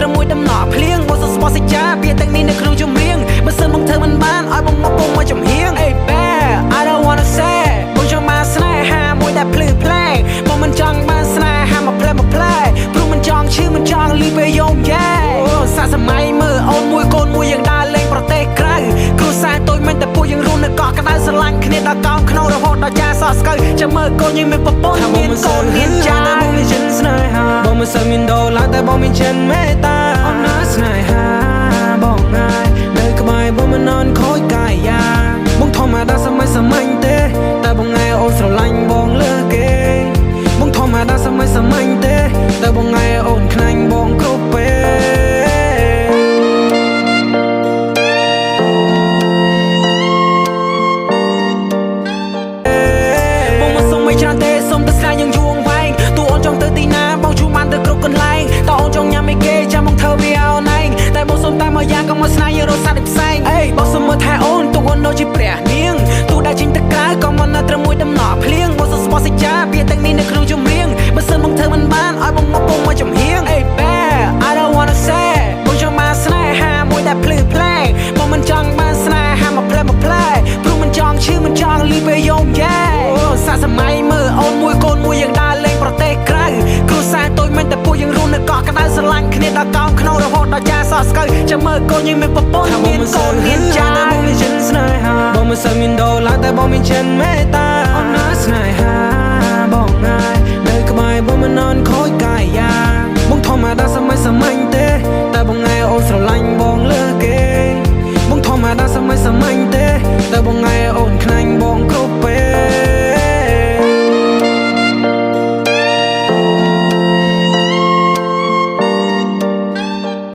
ត្រមួយដំណក់ភ្លៀងមកសស្បសិចាពាក្យទាំងនេះនៅក្នុងជំនៀងបើសិនបងធ្វើមិនបានឲ្យបងមកពុំមកចំហៀង Hey bear I don't wanna say បងចង់បានស្នេហាមួយដែលភ្លឺផ្លែបងមិនចង់បានស្នេហាមកផ្លែព្រោះមិនចង់ឈឺមិនចង់លីពេលយំយ៉ែអូសាសម័យមើលអូនមួយកូនមួយយ៉ាងដើរលេងប្រទេសក្រៅគ្រួសារតូចមិនតែពួកយើងរស់នៅកោះក្តៅស្រឡាញ់គ្នាដល់កោងក្នុងរហូតដល់ចាសស្កើចាំមើលកូនយើងមានប្រពន្ធមានកូនមានចាតែបងមានចិនស្នេហាបងមិនសូវមានដុល្លារតែបងមានចិនមេត្តាអូនណាស្នេហាបងងាយនៅក្បែរបងមិននន់ខូចកាយយ៉ាងបងធម្មតាសម័យទេតែបងងាយអូនស្រឡាញ់បងលើគេបងធម្មតាសម័យទេតែបងងាយអូនខ្លាញ់បងគ្រប់ពេលបងមិនសុំមិនច្រើនទេសុំតែស្នេហ៍យ៉ាងយូរអង្វែងតួអូនចង់ទៅទីណាបងជួបបានទៅគ្រប់កន្លែងតើអូនចង់ញ៉ាំអីគេចាំបងធ្វើវាឲ្យអូនឯងតែបងសុំតែមួយយ៉ាងកុំមកស្នេហ៍យ៉ាងរសាត់ដូចផ្សេងអេបងសុំមើលថែអូនតួអូនដូចជាព្រះនាងទោះដែលចេញទៅក្រៅក៏មិននៅត្រឹមមួយដំណក់ភ្លៀងបងសុំស្បសិចាពាក្យទាំងនេះនៅក្នុងជំនៀងបើសិនបងធ្វើមិនបានឲ្យបងមកពុំមកចំហៀង Hey bear I don't wanna say បងចង់បានស្នេហាមួយដែលភ្លឺផ្លែបងមិនចង់បានស្នេហាមកផ្លែព្រោះមិនចង់ឈឺមិនចង់លីពេលយំយ៉ែអូសាសម័យមើលអូនមួយកូនមួយយ៉ាងដើរលេងប្រទេសក្រៅគ្រួសារតូចមិនតែពួកយើងរស់នៅកោះក្តៅស្រឡាញ់គ្នាដល់កោងក្នុងរហូតដល់ចាសស្កើចាំមើលកូនយើងមានប្រពន្ធមានកូនមានចាតែបងមានចិនស្នេហាបងមិនសូវមានដុល្លារតែបងមានចិនមេត្តាអូនណាស្នេហាបងងាយនៅក្បែរបងមិននន់ខូចកាយយ៉ាងបងធម្មតាសម័យទេតែបងងាយអូនស្រឡាញ់